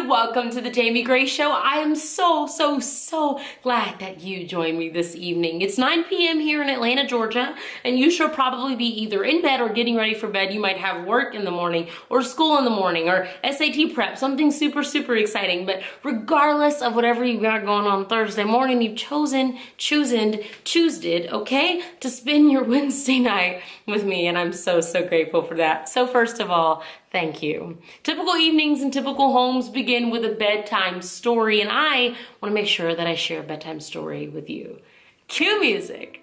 and welcome to the Jamie Gray Show. I am so glad that you joined me this evening. It's 9 p.m. here in Atlanta, Georgia, and you should probably be either in bed or getting ready for bed. You might have work in the morning or school in the morning or SAT prep, something super exciting. But regardless of whatever you got going on Thursday morning, you've chosen, okay, to spend your Wednesday night with me, and I'm so grateful for that. So first of all, thank you. Typical evenings and typical homes begin with a bedtime story, and I want to make sure that I share a bedtime story with you. Cue music.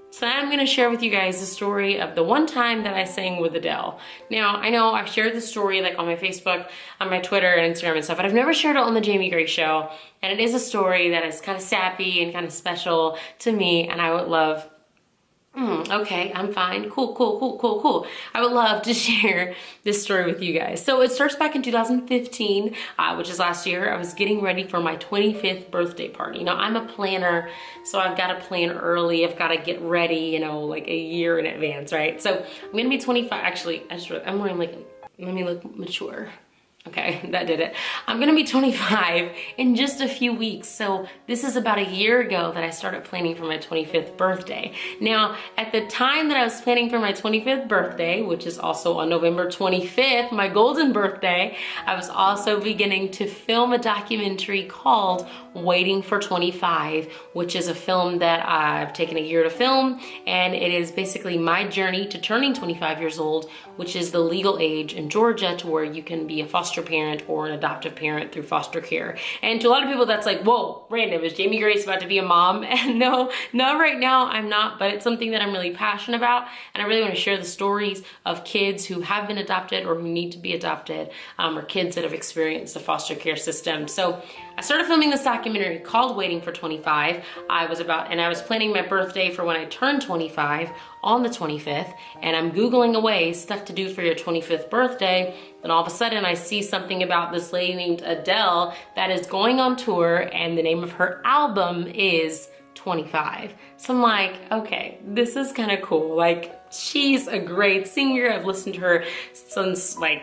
So I'm gonna share with you guys the story of the one time that I sang with Adele. Now, I know I've shared the story like on my Facebook, on my Twitter and Instagram and stuff, but I've never shared it on the Jamie Gray Show. And it is a story that is kind of sappy and kind of special to me, and I would love okay, I'm fine. Cool. I would love to share this story with you guys. So it starts back in 2015, which is last year. I was getting ready for my 25th birthday party. Now, I'm a planner, so I've got to plan early. I've got to get ready, you know, like a year in advance, right? So I'm going to be 25. Actually, I'm wearing like, let me look mature. Okay, that did it. I'm gonna be 25 in just a few weeks. So this is about a year ago that I started planning for my 25th birthday. Now, at the time that I was planning for my 25th birthday, which is also on November 25th, my golden birthday, I was also beginning to film a documentary called Waiting for 25, which is a film that I've taken a year to film. And it is basically my journey to turning 25 years old, which is the legal age in Georgia to where you can be a foster parent or an adoptive parent through foster care. And to a lot of people that's like, whoa, random, is Jamie Grace about to be a mom? And no, not right now, I'm not, but it's something that I'm really passionate about. And I really want to share the stories of kids who have been adopted or who need to be adopted, or kids that have experienced the foster care system. So I started filming this documentary called Waiting for 25. I was planning my birthday for when I turned 25 on the 25th, and I'm Googling away stuff to do for your 25th birthday. Then all of a sudden I see something about this lady named Adele that is going on tour, and the name of her album is 25. So I'm like, okay, this is kind of cool. Like, she's a great singer. I've listened to her since like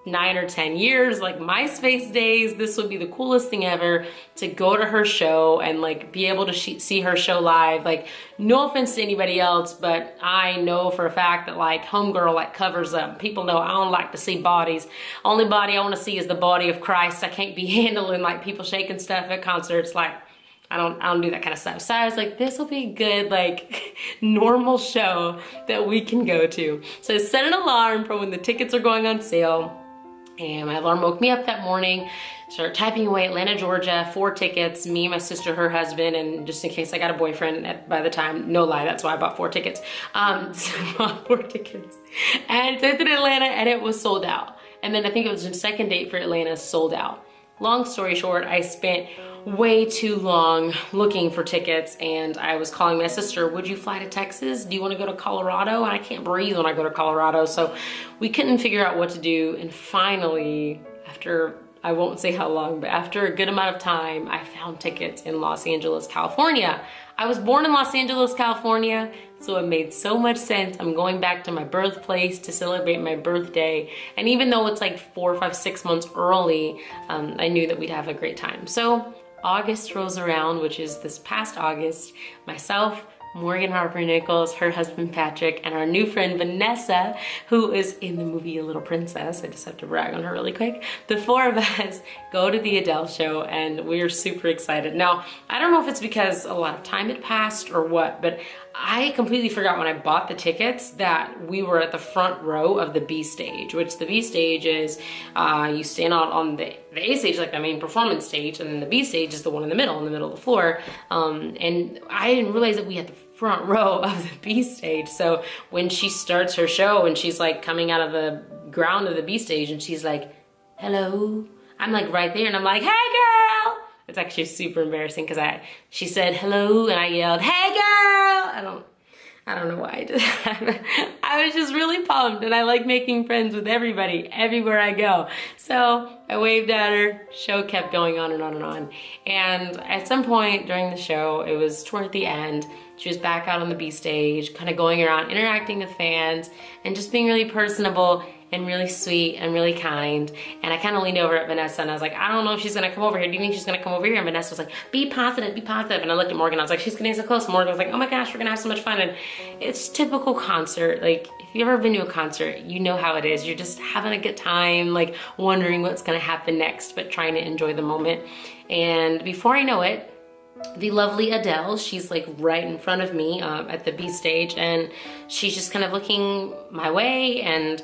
9 or 10 years, like MySpace days. This would be the coolest thing ever to go to her show and like be able to see her show live. Like, no offense to anybody else, but I know for a fact that like Homegirl like covers up. People know I don't like to see bodies. Only body I want to see is the body of Christ. I can't be handling like people shaking stuff at concerts. Like, I don't do that kind of stuff. So I was like, this will be a good, like, normal show that we can go to. So I set an alarm for when the tickets are going on sale. And my alarm woke me up that morning, started typing away Atlanta, Georgia, 4 tickets, me, my sister, her husband, and just in case I got a boyfriend by the time, no lie, that's why I bought 4 tickets. So I bought 4 tickets and sent it to Atlanta, and it was sold out. And then I think it was the second date for Atlanta, sold out. Long story short, I spent way too long looking for tickets, and I was calling my sister, would you fly to Texas? Do you want to go to Colorado? And I can't breathe when I go to Colorado, so we couldn't figure out what to do. And finally, after, I won't say how long, but after a good amount of time, I found tickets in Los Angeles, California. I was born in Los Angeles, California, so it made so much sense. I'm going back to my birthplace to celebrate my birthday. And even though it's like 4, 5, 6 months early, I knew that we'd have a great time. So August rolls around, which is this past August. Myself, Morgan Harper Nichols, her husband Patrick, and our new friend Vanessa, who is in the movie A Little Princess. I just have to brag on her really quick. The 4 of us go to the Adele show, and we're super excited. Now, I don't know if it's because a lot of time had passed or what, but I completely forgot when I bought the tickets that we were at the front row of the B stage, which the B stage is, you stand out on the A stage, like the main performance stage, and then the B stage is the one in the middle of the floor. And I didn't realize that we had the front row of the B stage. So when she starts her show and she's like coming out of the ground of the B stage and she's like, hello, I'm like right there and I'm like, hey girl. It's actually super embarrassing because she said hello and I yelled, hey girl. I don't know why I did that. I was just really pumped, and I like making friends with everybody everywhere I go. So I waved at her, show kept going on and on and on. And at some point during the show, it was toward the end, she was back out on the B stage, kind of going around, interacting with fans, and just being really personable. and really sweet and really kind. And I kind of leaned over at Vanessa and I was like, I don't know if she's gonna come over here. Do you think she's gonna come over here? And Vanessa was like, be positive, be positive. And I looked at Morgan, I was like, she's getting so close. Morgan was like, oh my gosh, we're gonna have so much fun. And it's typical concert. Like, if you've ever been to a concert, you know how it is. You're just having a good time, like wondering what's gonna happen next, but trying to enjoy the moment. And before I know it, the lovely Adele, she's like right in front of me at the B stage, and she's just kind of looking my way, and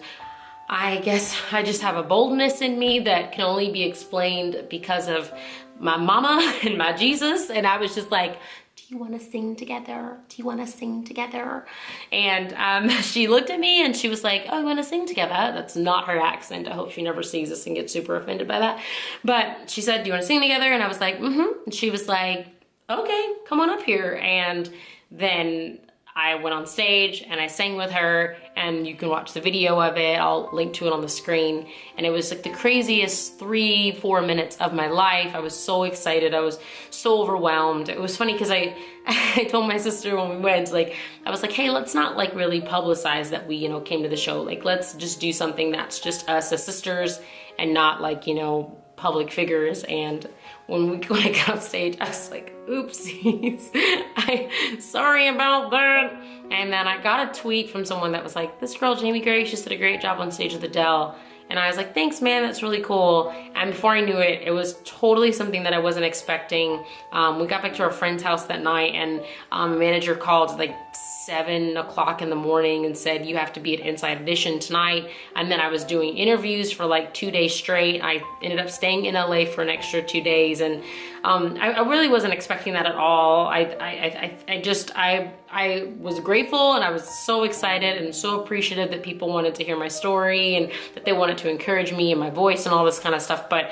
I guess I just have a boldness in me that can only be explained because of my mama and my Jesus. And I was just like, do you want to sing together? Do you want to sing together? And she looked at me and she was like, oh, you want to sing together? That's not her accent. I hope she never sees this and gets super offended by that. But she said, do you want to sing together? And I was like, mm-hmm. And she was like, okay, come on up here. And then I went on stage and I sang with her, and you can watch the video of it. I'll link to it on the screen. And it was like the craziest 3-4 minutes of my life. I was so excited. I was so overwhelmed. It was funny because I told my sister when we went, like, I was like, hey, let's not like really publicize that we, you know, came to the show. Like, let's just do something that's just us as sisters and not like, you know, public figures. And when I got off stage, I was like, oopsies, sorry about that. And then I got a tweet from someone that was like, this girl, Jamie Gray, she did a great job on stage with Adele. And I was like, thanks, man, that's really cool. And before I knew it, it was totally something that I wasn't expecting. We got back to our friend's house that night, and a manager called like 7 o'clock in the morning and said, you have to be at Inside Edition tonight. And then I was doing interviews for like 2 days straight. I ended up staying in LA for an extra 2 days. And I really wasn't expecting that at all. I was grateful, and I was so excited and so appreciative that people wanted to hear my story and that they wanted to encourage me and my voice and all this kind of stuff. But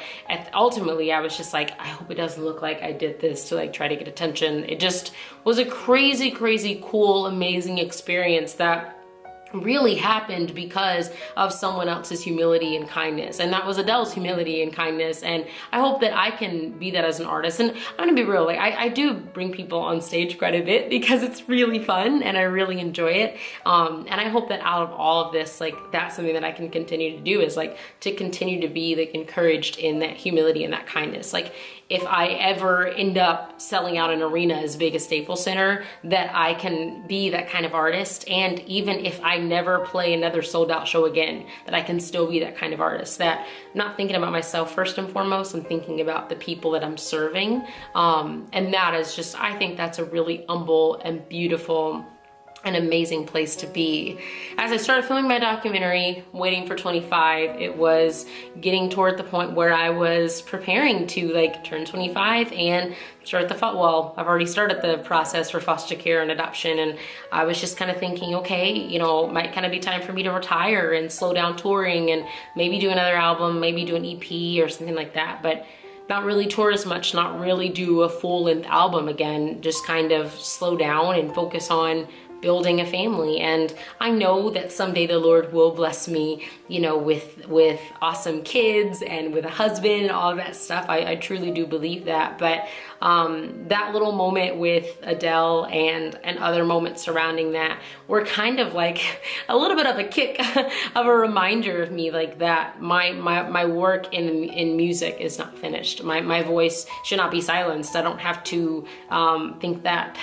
ultimately, I was just like, I hope it doesn't look like I did this to like try to get attention. It just was a crazy, crazy, cool, amazing experience that really happened because of someone else's humility and kindness. And that was Adele's humility and kindness. And I hope that I can be that as an artist. And I'm gonna be real, like I do bring people on stage quite a bit because it's really fun and I really enjoy it. And I hope that out of all of this, like that's something that I can continue to do, is like to continue to be like encouraged in that humility and that kindness. Like if I ever end up selling out an arena as big as Staples Center, that I can be that kind of artist. And even if I never play another sold out show again, that I can still be that kind of artist, that I'm not thinking about myself first and foremost, I'm thinking about the people that I'm serving. And that is just, I think that's a really humble and beautiful, an amazing place to be. As I started filming my documentary, Waiting for 25, it was getting toward the point where I was preparing to like turn 25 and start well, I've already started the process for foster care and adoption. And I was just kind of thinking, okay, you know, it might kind of be time for me to retire and slow down touring and maybe do another album, maybe do an EP or something like that. But not really tour as much, not really do a full-length album again, just kind of slow down and focus on building a family. And I know that someday the Lord will bless me, you know, with awesome kids and with a husband and all of that stuff. I truly do believe that. But that little moment with Adele and other moments surrounding that were kind of like a little bit of a kick of a reminder of me, like that my work in music is not finished. My voice should not be silenced. I don't have to think that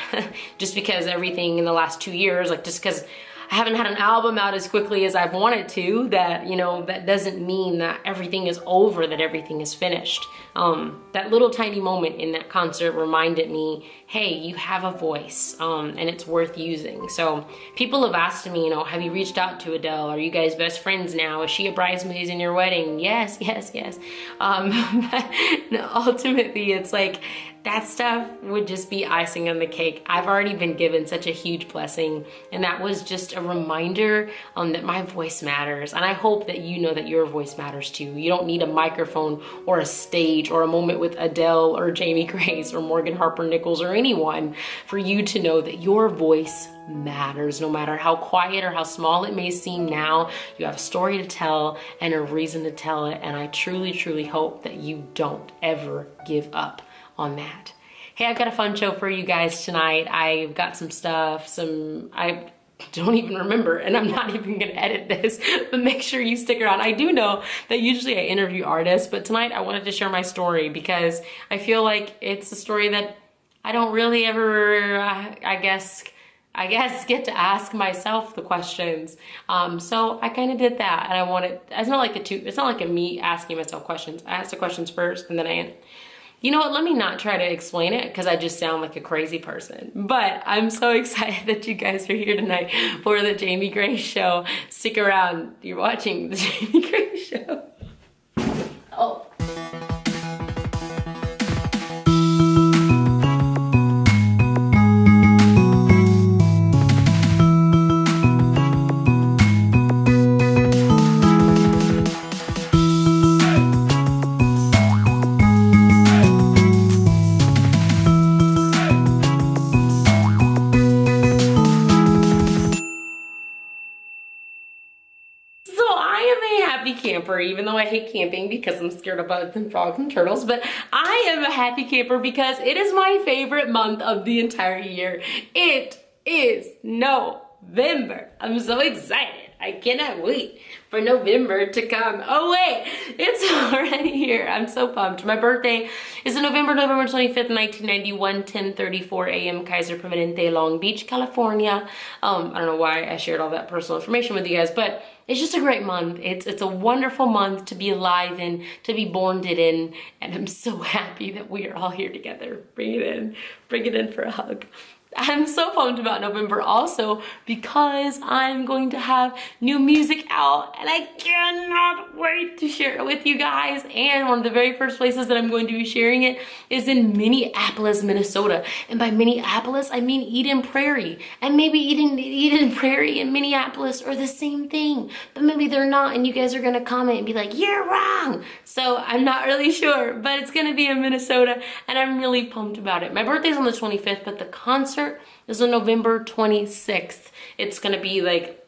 just because everything in the last 2 years, like just because I haven't had an album out as quickly as I've wanted to, that, you know, that doesn't mean that everything is over, that everything is finished. That little tiny moment in that concert reminded me, hey, you have a voice, and it's worth using. So people have asked me, you know, have you reached out to Adele? Are you guys best friends now? Is she a bridesmaid in your wedding? Yes, yes, yes. But no, ultimately, it's like, that stuff would just be icing on the cake. I've already been given such a huge blessing, and that was just a reminder that my voice matters. And I hope that you know that your voice matters too. You don't need a microphone or a stage or a moment with Adele or Jamie Grace or Morgan Harper Nichols or anyone for you to know that your voice matters. No matter how quiet or how small it may seem now, you have a story to tell and a reason to tell it. And I truly, truly hope that you don't ever give up on that. Hey, I've got a fun show for you guys tonight. I've got some stuff, don't even remember, and I'm not even gonna edit this, but make sure you stick around. I do know that usually I interview artists, but tonight I wanted to share my story because I feel like it's a story that I don't really ever, I guess get to ask myself the questions. So I kind of did that, and I wanted, it's not like a me asking myself questions. I asked the questions first, and then you know what, let me not try to explain it because I just sound like a crazy person. But I'm so excited that you guys are here tonight for the Jamie Gray Show. Stick around, you're watching the Jamie Gray Show. Oh. Camper, even though I hate camping because I'm scared of bugs and frogs and turtles, but I am a happy camper because it is my favorite month of the entire year. It is November. I'm so excited. I cannot wait for November to come. Oh wait, it's already here. I'm so pumped. My birthday is November 25th, 1991, 10:34 a.m. Kaiser Permanente, Long Beach, California. I don't know why I shared all that personal information with you guys, but it's just a great month. It's a wonderful month to be alive in, to be born in, and I'm so happy that we are all here together. Bring it in for a hug. I'm so pumped about November also because I'm going to have new music out and I cannot wait to share it with you guys. And one of the very first places that I'm going to be sharing it is in Minneapolis, Minnesota. And by Minneapolis, I mean Eden Prairie. And maybe Eden Prairie and Minneapolis are the same thing, but maybe they're not, and you guys are gonna comment and be like, you're wrong. So I'm not really sure, but it's gonna be in Minnesota and I'm really pumped about it. My birthday's on the 25th, but the concert is on November 26th. It's gonna be like,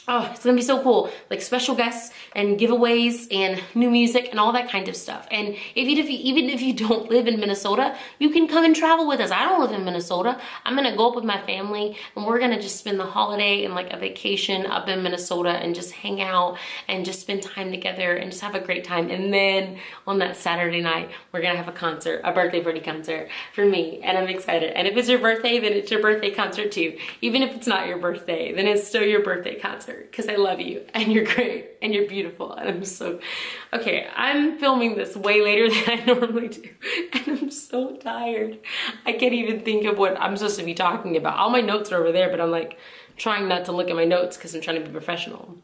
oh, it's gonna be so cool. Like special guests and giveaways and new music and all that kind of stuff. And even if you don't live in Minnesota, you can come and travel with us. I don't live in Minnesota. I'm gonna go up with my family and we're gonna just spend the holiday and like a vacation up in Minnesota and just hang out and just spend time together and just have a great time. And then on that Saturday night, we're gonna have a concert, a birthday party concert for me. And I'm excited. And if it's your birthday, then it's your birthday concert too. Even if it's not your birthday, then it's still your birthday concert. Because I love you and you're great and you're beautiful and I'm so, okay, I'm filming this way later than I normally do and I'm so tired. I can't even think of what I'm supposed to be talking about. All my notes are over there, but I'm like trying not to look at my notes because I'm trying to be professional.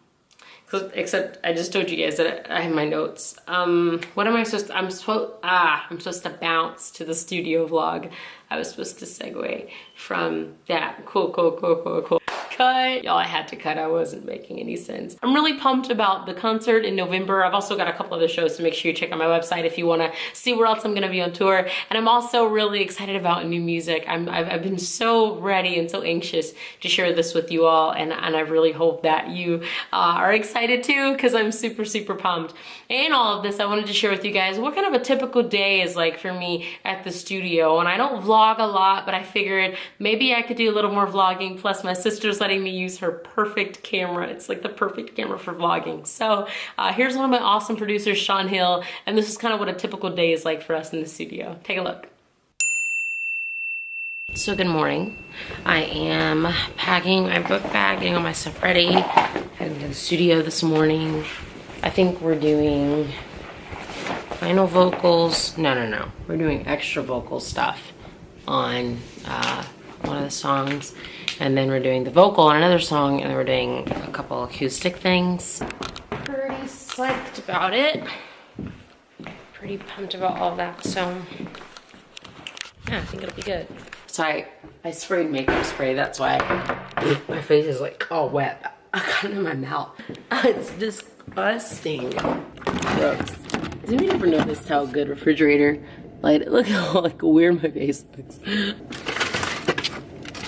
Except I just told you guys that I have my notes. What am I supposed to, I'm supposed to bounce to the studio vlog. I was supposed to segue from that. Cool. Cut. Y'all, I had to cut. I wasn't making any sense. I'm really pumped about the concert in November. I've also got a couple other shows, so make sure you check out my website if you want to see where else I'm going to be on tour. And I'm also really excited about new music. I've been so ready and so anxious to share this with you all, and I really hope that you are excited too, because I'm super pumped. And all of this, I wanted to share with you guys what kind of a typical day is like for me at the studio. And I don't vlog a lot, but I figured maybe I could do a little more vlogging. Plus my sister's letting me use her perfect camera. It's like the perfect camera for vlogging. So here's one of my awesome producers, Sean Hill, and this is kind of what a typical day is like for us in the studio. Take a look. So good morning. I am packing my book bag, getting all my stuff ready, heading to the studio this morning. I think we're doing final vocals. No. We're doing extra vocal stuff on one of the songs, and then we're doing the vocal on another song, and then we're doing a couple acoustic things. Pretty psyched about it. Pretty pumped about all that, so yeah, I think it'll be good. So I sprayed makeup spray, that's why my face is like all wet. I got it in my mouth. It's disgusting. Gross. Has anybody ever noticed how good refrigerator light? Look how like weird my face looks.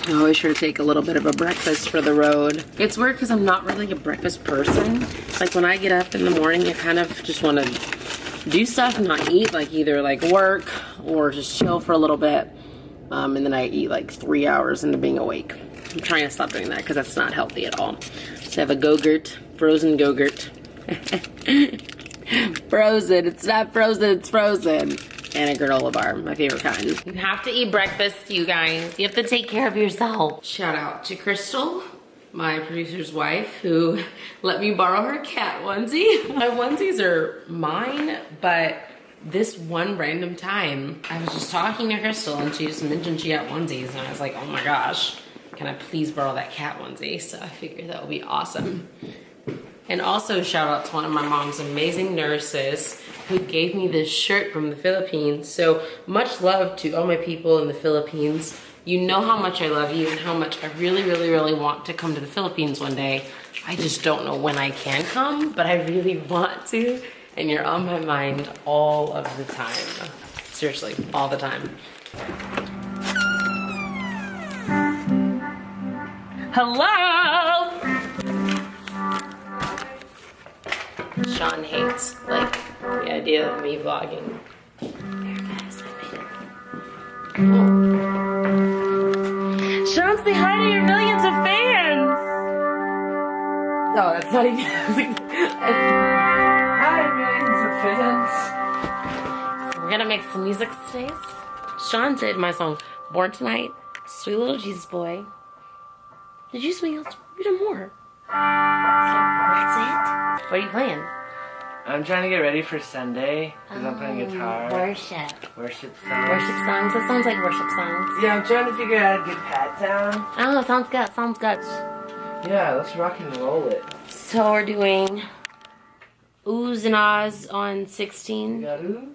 I always try to take a little bit of a breakfast for the road. It's weird because I'm not really a breakfast person. Like when I get up in the morning, I kind of just want to do stuff and not eat, like either like work or just chill for a little bit. And then I eat like 3 hours into being awake. I'm trying to stop doing that because that's not healthy at all. So I have a Go-Gurt, frozen Go-Gurt. Frozen, it's not frozen, it's frozen. And a granola bar, my favorite kind. You have to eat breakfast, you guys. You have to take care of yourself. Shout out to Crystal, my producer's wife, who let me borrow her cat onesie. My onesies are mine, but this one random time, I was just talking to Crystal and she just mentioned she had onesies and I was like, oh my gosh, can I please borrow that cat onesie? So I figured that would be awesome. And also shout out to one of my mom's amazing nurses who gave me this shirt from the Philippines. So much love to all my people in the Philippines. You know how much I love you and how much I really, really, really want to come to the Philippines one day. I just don't know when I can come, but I really want to. And you're on my mind all of the time. Seriously, all the time. Hello! Sean hates, like, the idea of me vlogging. There, guys, I made it. Oh. Sean, say hi to your millions of fans! No, that's not even... Hi, millions of fans. We're gonna make some music today. Sean did my song, Born Tonight, Sweet Little Jesus Boy. Did you Sweet Little... You did more. That's it? What are you playing? I'm trying to get ready for Sunday because I'm playing guitar. Worship. Worship songs. Worship songs. That sounds like worship songs. Yeah, I'm trying to figure out a good pat down. Oh, sounds good. Sounds good. Yeah, let's rock and roll it. So we're doing Oohs and Ahs on 16. You got ooh?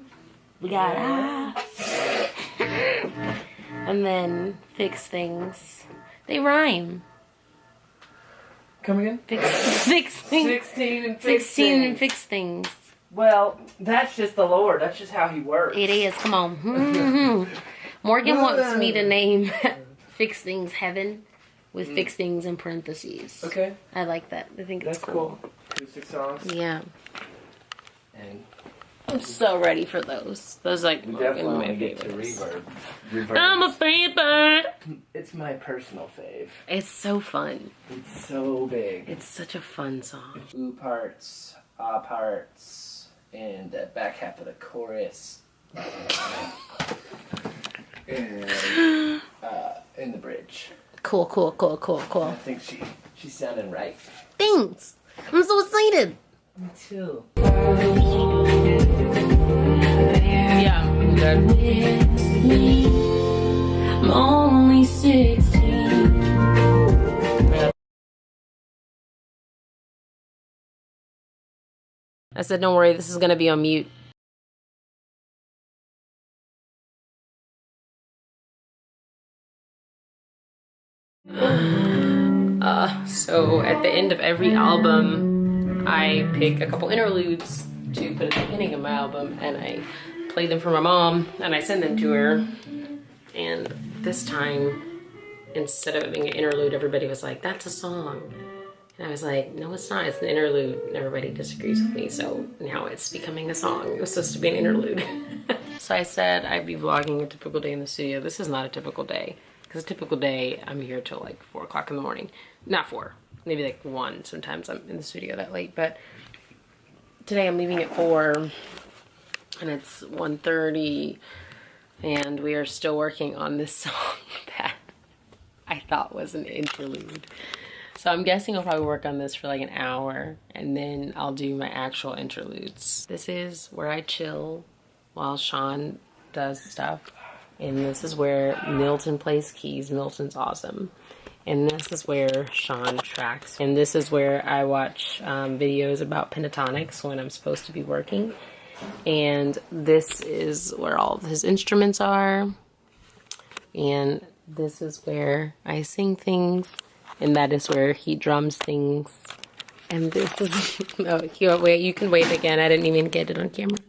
We got ah. And then Fix Things. They rhyme. Come again? Fix things. 16 and fix 16 things. and fix things. Well, that's just the Lord. That's just how he works. It is. Come on. Morgan wants me to name Fix Things Heaven with Fix Things in parentheses. Okay. I like that. I think it's That's cool. Acoustic songs. Yeah. And I'm so ready for those. Those like we one definitely of want my to get to favorites. reverb. I'm a favorite. It's my personal fave. It's so fun. It's so big. It's such a fun song. Ooh parts, ah parts, and the back half of the chorus. And in the bridge. Cool. I think she's sounding right. Thanks. I'm so excited. Me too. Yeah, I'm good. I'm only 16. I said, don't worry, this is gonna be on mute. So at the end of every album, I pick a couple interludes to put at the beginning of my album, and I play them for my mom, and I send them to her. And this time, instead of it being an interlude, everybody was like, that's a song. And I was like, no, it's not, it's an interlude. And everybody disagrees with me, so now it's becoming a song. It was supposed to be an interlude. So I said I'd be vlogging a typical day in the studio. This is not a typical day, because a typical day, I'm here till like 4 o'clock in the morning. Not 4, maybe like 1. Sometimes I'm in the studio that late, but today I'm leaving at 4, and it's 1:30, and we are still working on this song that I thought was an interlude. So I'm guessing I'll probably work on this for like an hour, and then I'll do my actual interludes. This is where I chill while Sean does stuff. And this is where Milton plays keys. Milton's awesome. And this is where Sean tracks. And this is where I watch videos about pentatonics when I'm supposed to be working. And this is where all of his instruments are. And this is where I sing things. And that is where he drums things. And this is... Oh, wait, you can wait again. I didn't even get it on camera.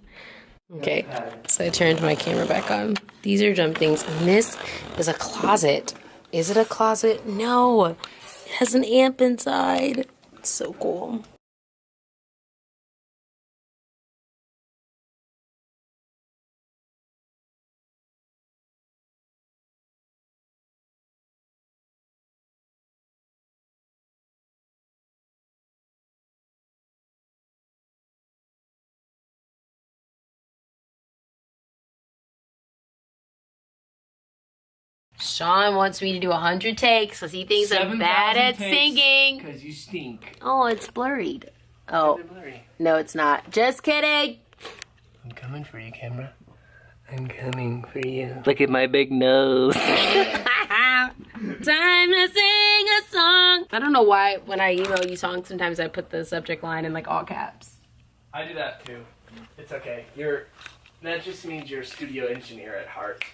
Okay, so I turned my camera back on. These are drum things. And this is a closet. Is it a closet? No. It has an amp inside. It's so cool. Sean wants me to do 100 takes because he thinks I'm bad at singing. Because you stink. Oh, it's blurred. Oh, no, it's not. Just kidding. I'm coming for you, camera. I'm coming for you. Look at my big nose. Time to sing a song. I don't know why when I email you songs, sometimes I put the subject line in like all caps. I do that too. It's okay. That just means you're a studio engineer at heart.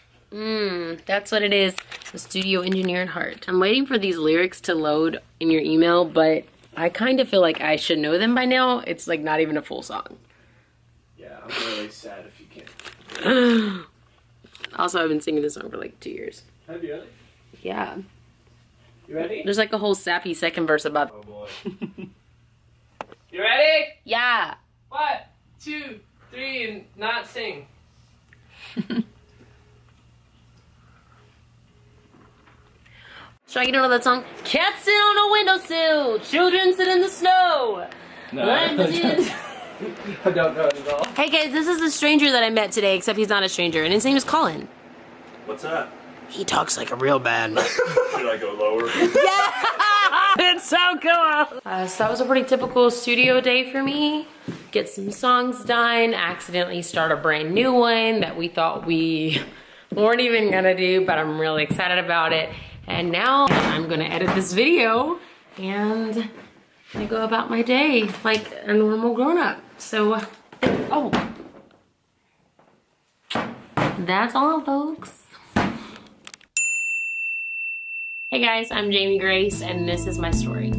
That's what it is. A studio engineer at heart. I'm waiting for these lyrics to load in your email, but I kind of feel like I should know them by now. It's like not even a full song. Yeah, I'm really sad if you can't. Also, I've been singing this song for like 2 years. Have you really? Yeah. You ready? There's like a whole sappy second verse about. Oh boy. You ready? Yeah. 1, 2, 3, and not sing. Should I get into that song? Cats sit on a windowsill, children sit in the snow. No, I don't know it at all. Hey guys, this is a stranger that I met today, except he's not a stranger, and his name is Colin. What's that? He talks like a real man. Should I go lower? Yeah! It's so cool! So that was a pretty typical studio day for me. Get some songs done, accidentally start a brand new one that we thought we weren't even gonna do, but I'm really excited about it. And now I'm gonna edit this video and I go about my day like a normal grown-up. So, oh. That's all, folks. Hey guys, I'm Jamie Grace and this is my story.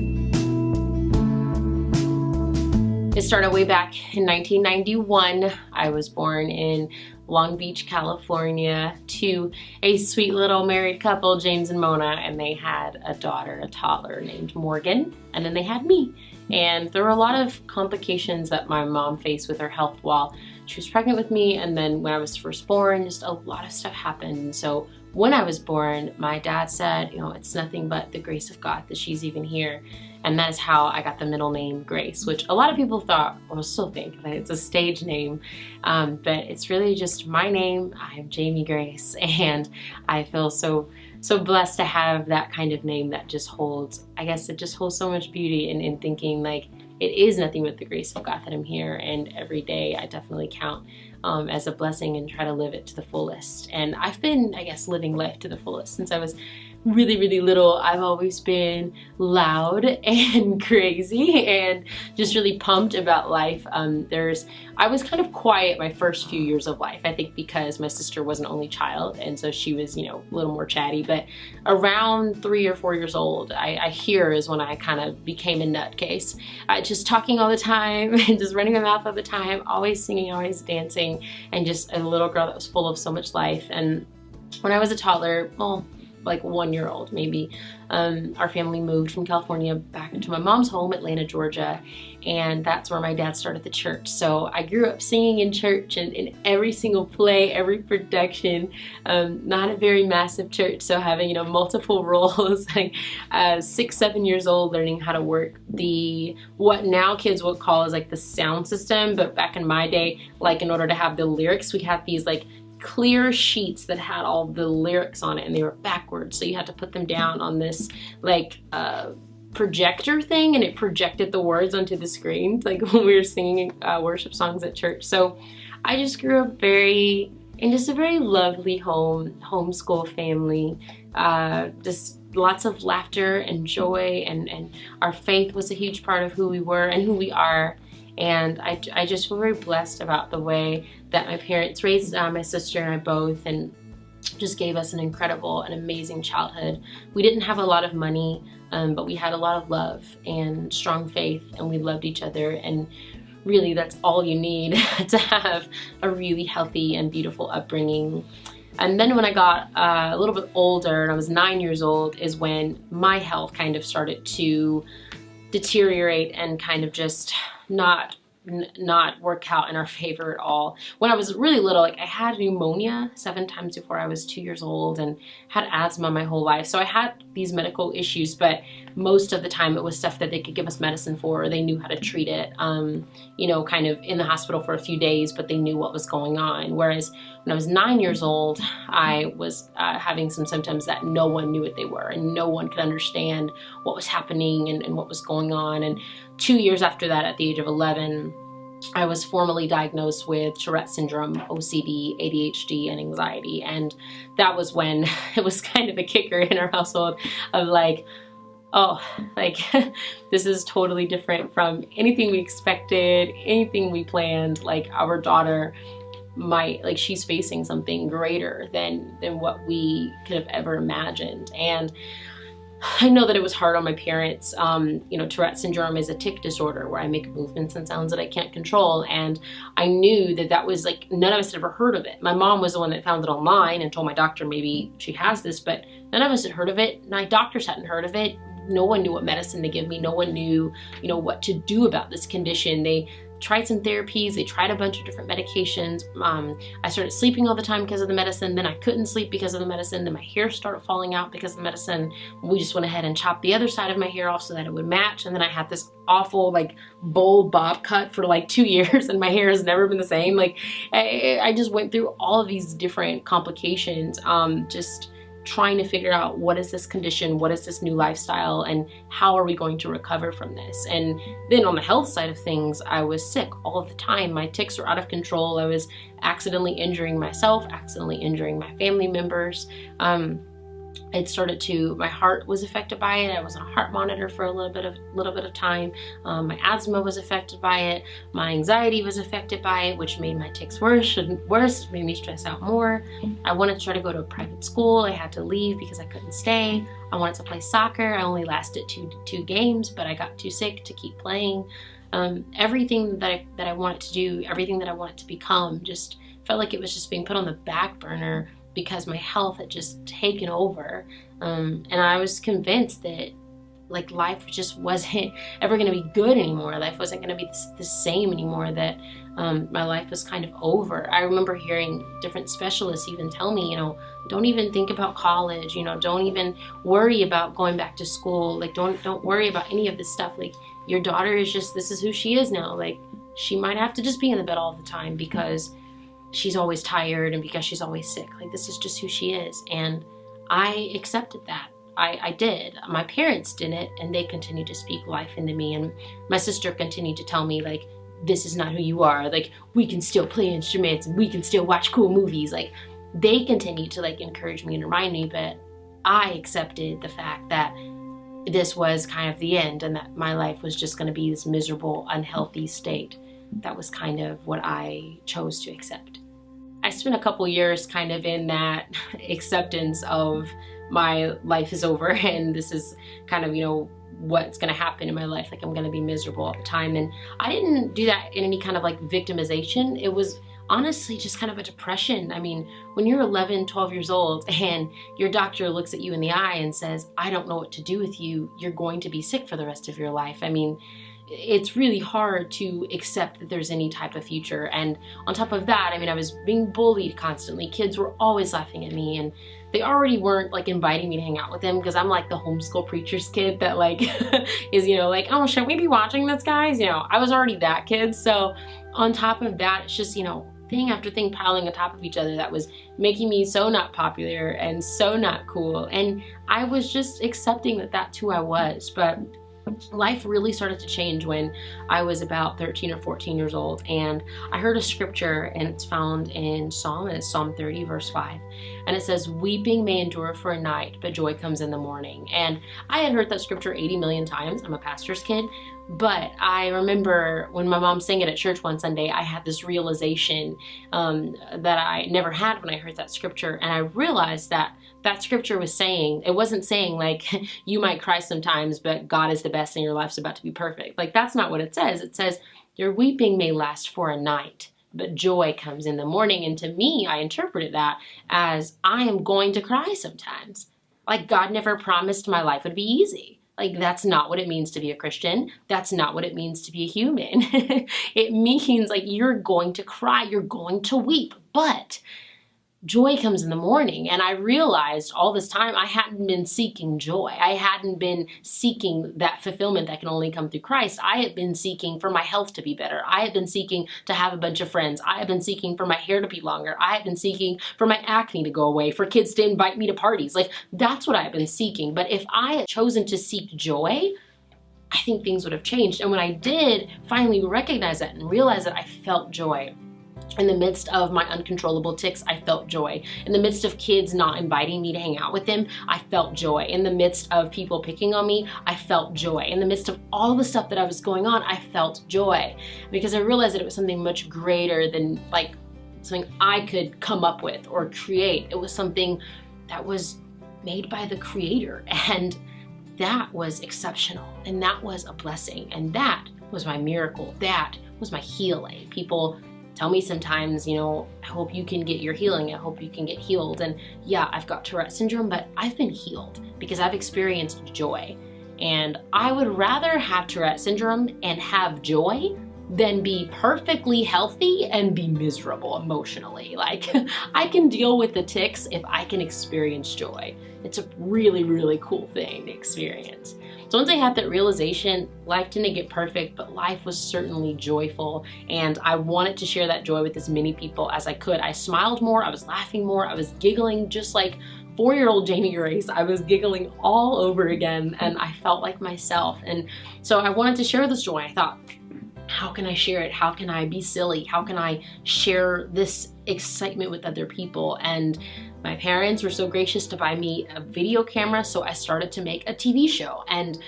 It started way back in 1991. I was born in Long Beach, California, to a sweet little married couple, James and Mona, and they had a daughter, a toddler named Morgan, and then they had me. And there were a lot of complications that my mom faced with her health while she was pregnant with me, and then when I was first born, just a lot of stuff happened. So when I was born, my dad said, you know, it's nothing but the grace of God that she's even here. And that is how I got the middle name Grace, which a lot of people thought, or still think, that it's a stage name. But it's really just my name. I am Jamie Grace, and I feel so blessed to have that kind of name that just holds, I guess it just holds so much beauty in thinking like it is nothing but the grace of God that I'm here, and every day I definitely count as a blessing and try to live it to the fullest. And I've been, I guess, living life to the fullest since I was really, really little. I've always been loud and crazy and just really pumped about life. I was kind of quiet my first few years of life, I think because my sister was an only child, and so she was, you know, a little more chatty. But around 3 or 4 years old, I hear is when I kind of became a nutcase. Just talking all the time and just running my mouth all the time, always singing, always dancing, and just a little girl that was full of so much life. And when I was a toddler, well, like 1 year old maybe, our family moved from California back into my mom's home, Atlanta, Georgia, and that's where my dad started the church. So I grew up singing in church and in every single play, every production. Not a very massive church, so having, you know, multiple roles, like 6, 7 years old, learning how to work what now kids would call is like the sound system, but back in my day, like in order to have the lyrics, we had these like clear sheets that had all the lyrics on it, and they were backwards, so you had to put them down on this like projector thing, and it projected the words onto the screen like when we were singing worship songs at church. So I just grew up in just a very lovely homeschool family, just lots of laughter and joy, and our faith was a huge part of who we were and who we are. And I just feel very blessed about the way that my parents raised my sister and I both, and just gave us an incredible and amazing childhood. We didn't have a lot of money, but we had a lot of love and strong faith, and we loved each other. And really, that's all you need to have a really healthy and beautiful upbringing. And then when I got a little bit older, and I was 9 years old, is when my health kind of started to deteriorate and kind of just not not work out in our favor at all. When I was really little, like I had pneumonia 7 times before I was 2 years old and had asthma my whole life. So I had these medical issues, but most of the time it was stuff that they could give us medicine for, or they knew how to treat it, you know, kind of in the hospital for a few days, but they knew what was going on. Whereas when I was 9 years old, I was having some symptoms that no one knew what they were, and no one could understand what was happening and what was going on. And 2 years after that, at the age of 11, I was formally diagnosed with Tourette syndrome, OCD, ADHD, and anxiety. And that was when it was kind of a kicker in our household of like, oh, like this is totally different from anything we expected, anything we planned. Like our daughter might, like she's facing something greater than what we could have ever imagined. And I know that it was hard on my parents. You know, Tourette syndrome is a tic disorder where I make movements and sounds that I can't control. And I knew that that was like, none of us had ever heard of it. My mom was the one that found it online and told my doctor maybe she has this, but none of us had heard of it. My doctors hadn't heard of it. No one knew what medicine to give me. No one knew, you know, what to do about this condition. They tried some therapies. They tried a bunch of different medications. I started sleeping all the time because of the medicine. Then I couldn't sleep because of the medicine. Then my hair started falling out because of the medicine. We just went ahead and chopped the other side of my hair off so that it would match. And then I had this awful like bowl bob cut for like 2 years, and my hair has never been the same. Like I just went through all of these different complications, just trying to figure out what is this condition, what is this new lifestyle, and how are we going to recover from this. And then on the health side of things, I was sick all of the time. My tics were out of control. I was accidentally injuring myself, accidentally injuring my family members. It started to, my heart was affected by it. I was on a heart monitor for a little bit of time. My asthma was affected by it. My anxiety was affected by it, which made my tics worse, made me stress out more. I wanted to try to go to a private school. I had to leave because I couldn't stay. I wanted to play soccer. I only lasted two games, but I got too sick to keep playing. Everything that I wanted to do, everything that I wanted to become, just felt like it was just being put on the back burner because my health had just taken over. And I was convinced that like life just wasn't ever going to be good anymore. Life wasn't going to be the same anymore, that my life was kind of over. I remember hearing different specialists even tell me, you know, don't even think about college, you know, don't even worry about going back to school. Like don't worry about any of this stuff. Like your daughter is just, this is who she is now. Like she might have to just be in the bed all the time because she's always tired and because she's always sick. Like this is just who she is. And I accepted that. I did. My parents didn't, and they continued to speak life into me. And my sister continued to tell me, like, this is not who you are. Like, we can still play instruments and we can still watch cool movies. Like, they continued to like encourage me and remind me, but I accepted the fact that this was kind of the end and that my life was just going to be this miserable, unhealthy state. That was kind of what I chose to accept. I spent a couple years kind of in that acceptance of my life is over and this is kind of, you know, what's going to happen in my life. Like I'm going to be miserable all the time. And I didn't do that in any kind of like victimization. It was honestly just kind of a depression. I mean, when you're 11, 12 years old and your doctor looks at you in the eye and says, I don't know what to do with you, you're going to be sick for the rest of your life. I mean, it's really hard to accept that there's any type of future. And on top of that, I mean, I was being bullied constantly. Kids were always laughing at me, and they already weren't like inviting me to hang out with them because I'm like the homeschool preacher's kid that like is, you know, like, oh, should we be watching this, guys? You know, I was already that kid. So on top of that, it's just, you know, thing after thing piling on top of each other that was making me so not popular and so not cool. And I was just accepting that that's who I was. But life really started to change when I was about 13 or 14 years old, and I heard a scripture, and it's found in Psalm 30 verse 5, and it says, weeping may endure for a night, but joy comes in the morning. And I had heard that scripture 80 million times. I'm a pastor's kid, but I remember when my mom sang it at church one Sunday, I had this realization that I never had when I heard that scripture. And I realized that that scripture was saying, it wasn't saying like, you might cry sometimes, but God is the best and your life's about to be perfect. Like, that's not what it says. It says, your weeping may last for a night, but joy comes in the morning. And to me, I interpreted that as I am going to cry sometimes. Like, God never promised my life would be easy. Like, that's not what it means to be a Christian. That's not what it means to be a human. It means like you're going to cry, you're going to weep, but joy comes in the morning. And I realized all this time I hadn't been seeking joy. I hadn't been seeking that fulfillment that can only come through Christ. I had been seeking for my health to be better. I had been seeking to have a bunch of friends. I had been seeking for my hair to be longer. I had been seeking for my acne to go away, for kids to invite me to parties. Like, that's what I had been seeking. But if I had chosen to seek joy, I think things would have changed. And when I did finally recognize that and realize that, I felt joy. In the midst of my uncontrollable tics, I felt joy. In the midst of kids not inviting me to hang out with them, I felt joy. In the midst of people picking on me, I felt joy. In the midst of all the stuff that I was going on, I felt joy. Because I realized that it was something much greater than like something I could come up with or create. It was something that was made by the Creator, and that was exceptional, and that was a blessing, and that was my miracle. That was my healing. People tell me sometimes, you know, I hope you can get your healing. I hope you can get healed. And yeah, I've got Tourette syndrome, but I've been healed because I've experienced joy. And I would rather have Tourette syndrome and have joy than be perfectly healthy and be miserable emotionally. Like, I can deal with the tics if I can experience joy. It's a really, really cool thing to experience. So once I had that realization, life didn't get perfect, but life was certainly joyful. And I wanted to share that joy with as many people as I could. I smiled more, I was laughing more, I was giggling just like 4-year-old Jamie Grace. I was giggling all over again, and I felt like myself. And so I wanted to share this joy. I thought, how can I share it? How can I be silly? How can I share this excitement with other people? And my parents were so gracious to buy me a video camera, so I started to make a TV show. And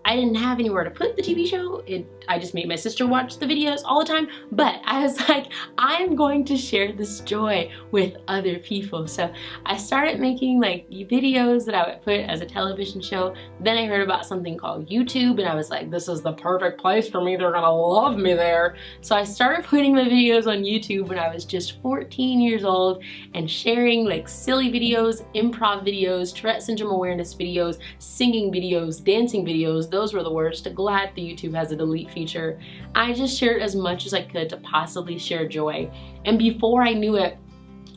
I didn't have anywhere to put the TV show. I just made my sister watch the videos all the time, but I was like, I'm going to share this joy with other people. So I started making like videos that I would put as a television show. Then I heard about something called YouTube, and I was like, this is the perfect place for me. They're gonna love me there. So I started putting my videos on YouTube when I was just 14 years old and sharing like silly videos, improv videos, Tourette syndrome awareness videos, singing videos, dancing videos. Those were the worst. Glad the YouTube has a delete feature. I just shared as much as I could to possibly share joy. And before I knew it,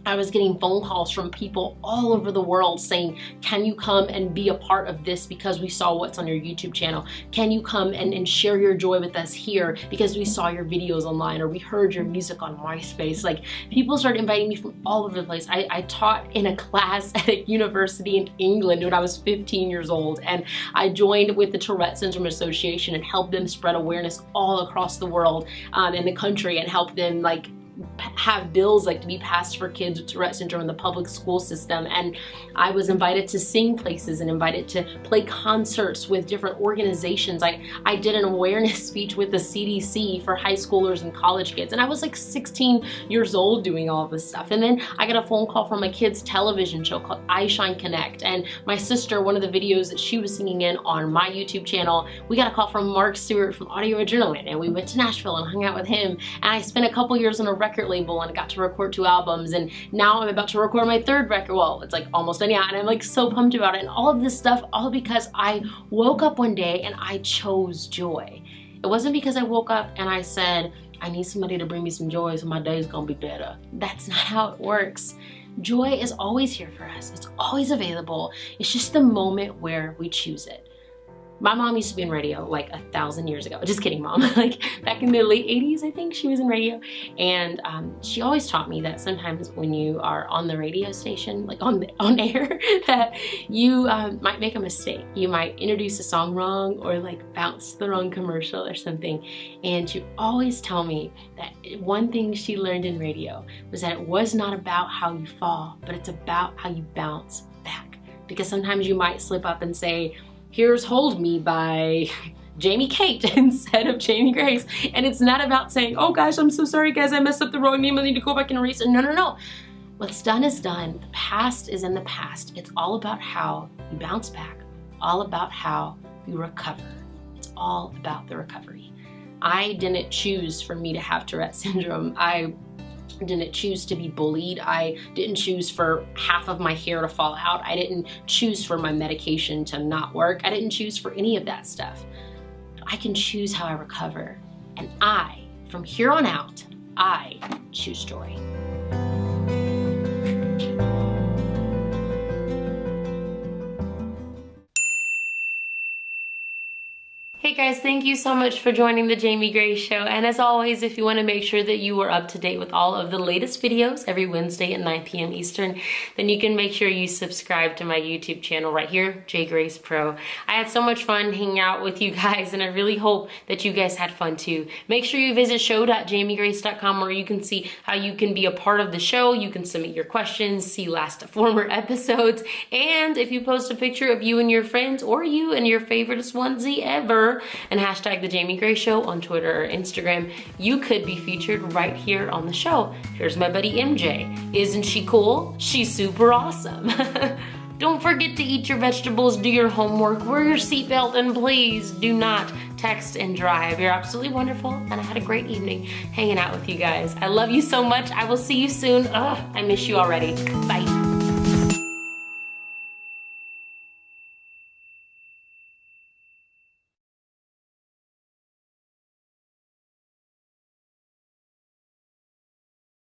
I was getting phone calls from people all over the world saying, can you come and be a part of this because we saw what's on your YouTube channel? Can you come and share your joy with us here because we saw your videos online, or we heard your music on MySpace? Like, people started inviting me from all over the place. I taught in a class at a university in England when I was 15 years old, and I joined with the Tourette Syndrome Association and helped them spread awareness all across the world in the country, and help them like have bills like to be passed for kids with Tourette syndrome in the public school system. And I was invited to sing places and invited to play concerts with different organizations. I did an awareness speech with the CDC for high schoolers and college kids, and I was like 16 years old doing all of this stuff. And then I got a phone call from a kids television show called I Shine Connect, and my sister, one of the videos that she was singing in on my YouTube channel, we got a call from Mark Stewart from Audio Adrenaline, and we went to Nashville and hung out with him. And I spent a couple years on a record label and got to record 2 albums, and now I'm about to record my 3rd record. Well, it's like almost done, yeah, and I'm like so pumped about it. And all of this stuff, all because I woke up one day and I chose joy. It wasn't because I woke up and I said, I need somebody to bring me some joy so my day's gonna be better. That's not how it works. Joy is always here for us. It's always available. It's just the moment where we choose it. My mom used to be in radio like 1,000 years ago. Just kidding, Mom. Like back in the late 80s, I think she was in radio. And she always taught me that sometimes when you are on the radio station, like on air, that you might make a mistake. You might introduce a song wrong, or like bounce the wrong commercial or something. And she always tell me that one thing she learned in radio was that it was not about how you fall, but it's about how you bounce back. Because sometimes you might slip up and say, here's Hold Me by Jamie Kate instead of Jamie Grace. And it's not about saying, oh gosh, I'm so sorry guys, I messed up the wrong name, I need to go back and erase it. No, no, no. What's done is done. The past is in the past. It's all about how you bounce back, all about how you recover. It's all about the recovery. I didn't choose for me to have Tourette syndrome. I didn't choose to be bullied. I didn't choose for half of my hair to fall out. I didn't choose for my medication to not work. I didn't choose for any of that stuff. I can choose how I recover. And from here on out, I choose joy. Hey guys, thank you so much for joining the Jamie Gray Show. And as always, if you want to make sure that you are up to date with all of the latest videos every Wednesday at 9 p.m. Eastern, then you can make sure you subscribe to my YouTube channel right here, J Grace Pro. I had so much fun hanging out with you guys, and I really hope that you guys had fun too. Make sure you visit show.jamiegrace.com where you can see how you can be a part of the show. You can submit your questions, see former episodes, and if you post a picture of you and your friends or you and your favoriteest onesie ever, and hashtag the Jamie Gray Show on Twitter or Instagram, you could be featured right here on the show. Here's my buddy MJ. Isn't she cool? She's super awesome. Don't forget to eat your vegetables, do your homework, wear your seatbelt, and please do not text and drive. You're absolutely wonderful, and I had a great evening hanging out with you guys. I love you so much. I will see you soon. Ugh, I miss you already. Bye.